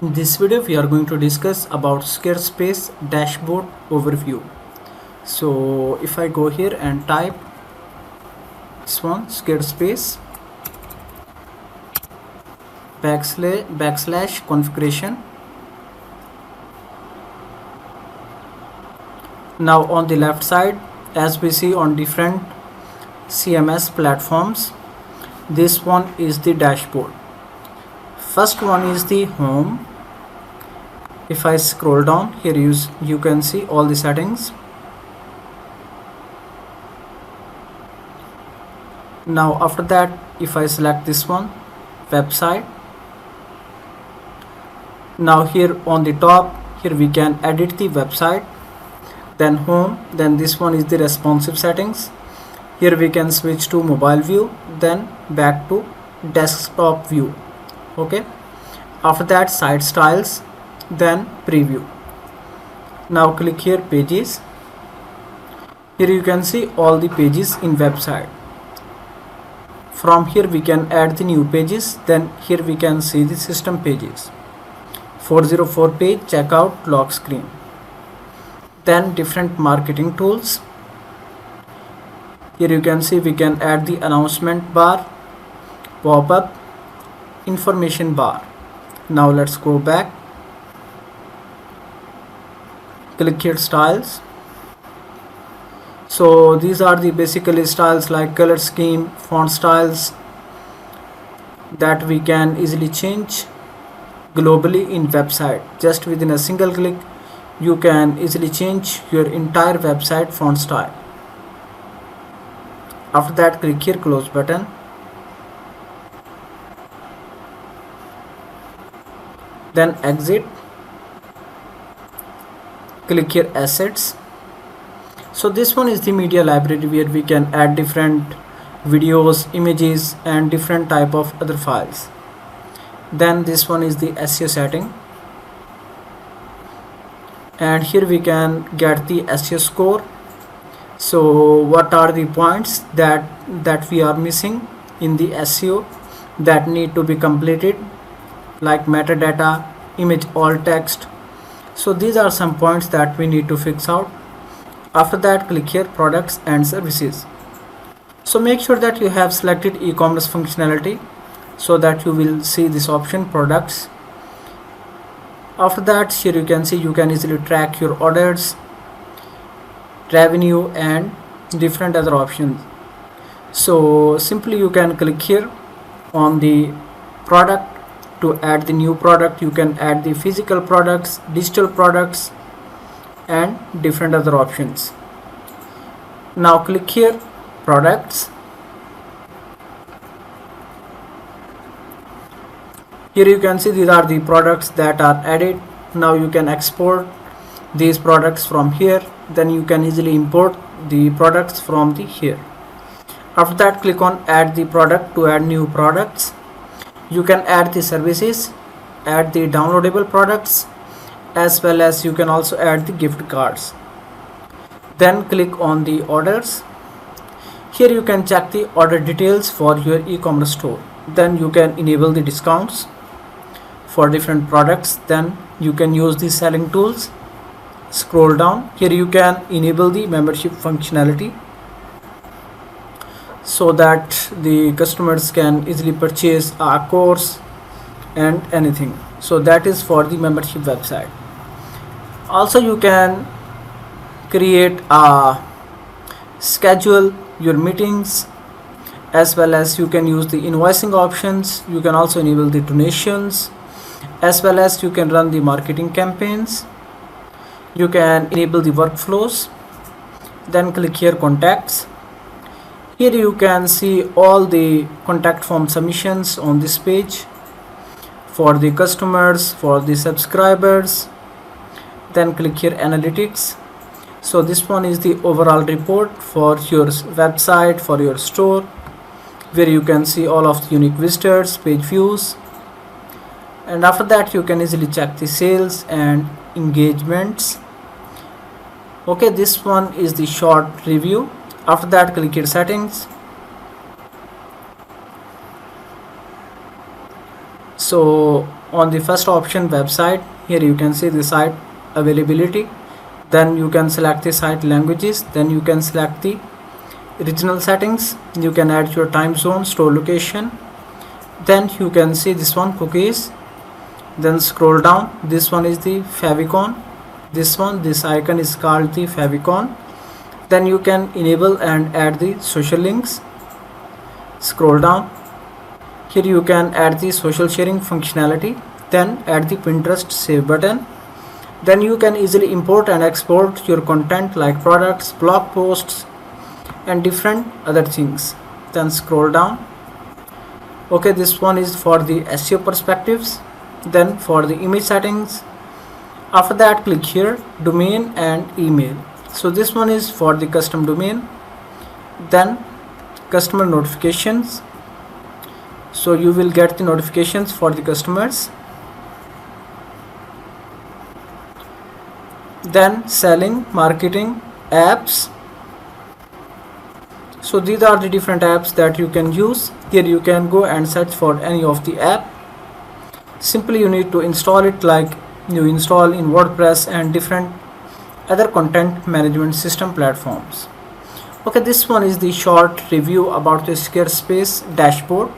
In this video we are going to discuss about Squarespace dashboard overview. So if I go here and type this one, Squarespace backslash configuration. Now on the left side, as we see on different CMS platforms, this one is the dashboard. First one is the home. If I scroll down here, you can see all the settings. Now after that, if I select this one, website, now here on the top, here we can edit the website, then home, then this one is the responsive settings. Here we can switch to mobile view, then back to desktop view. Okay, after that site styles, then preview. Now click here pages. Here you can see all the pages in website. From here we can add the new pages, then here we can see the system pages. 404 page checkout lock screen, then different marketing tools. Here you can see we can add the announcement bar, pop-up, information bar. Now let's go back, click here styles. So these are the basically styles like color scheme, font styles that we can easily change globally in website. Just within a single click you can easily change your entire website font style. After that, click here close button. Then exit. Click here assets. So this one is the media library where we can add different videos, images and different type of other files. Then this one is the SEO setting, and here we can get the SEO score. So what are the points that we are missing in the SEO that need to be completed, like metadata, image, alt text. So these are some points that we need to fix out. After that, click here products and services. So make sure that you have selected e-commerce functionality so that you will see this option products. After that, here you can see you can easily track your orders, revenue and different other options. So simply you can click here on the product to add the new product. You can add the physical products, digital products and different other options. Now click here products. Here you can see these are the products that are added. Now you can export these products from here, then you can easily import the products from the here. After that, click on add the product to add new products. You can add the services, add the downloadable products, as well as you can also add the gift cards. Then click on the orders. Here you can check the order details for your e-commerce store. Then you can enable the discounts for different products. Then you can use the selling tools. Scroll down. Here you can enable the membership functionality so that the customers can easily purchase a course and anything. So that is for the membership website. Also you can create a schedule your meetings, as well as you can use the invoicing options. You can also enable the donations, as well as you can run the marketing campaigns. You can enable the workflows. Then click here contacts. Here you can see all the contact form submissions on this page for the customers, for the subscribers. Then click here analytics. So this one is the overall report for your website, for your store, where you can see all of the unique visitors, page views, and after that you can easily check the sales and engagements. Okay, this one is the short review. After that, click here settings. So On the first option, website, here you can see the site availability. Then you can select the site languages. Then you can select the regional settings. You can add your time zone, store location. Then you can see this one, cookies. Then scroll down, this one is the favicon. This icon is called the favicon. Then you can enable and add the social links. Scroll down, here you can add the social sharing functionality. Then add the Pinterest save button. Then you can easily import and export your content like products, blog posts and different other things. Then scroll down. Okay, this one is for the SEO perspectives. Then for the image settings, after that click here, domain and email. So this one is for the custom domain. Then customer notifications, so you will get the notifications for the customers. Then selling, marketing, apps. So these are the different apps that you can use. Here you can go and search for any of the app. Simply you need to install it like you install in WordPress and different other content management system platforms. Okay, this one is the short review about the Squarespace dashboard.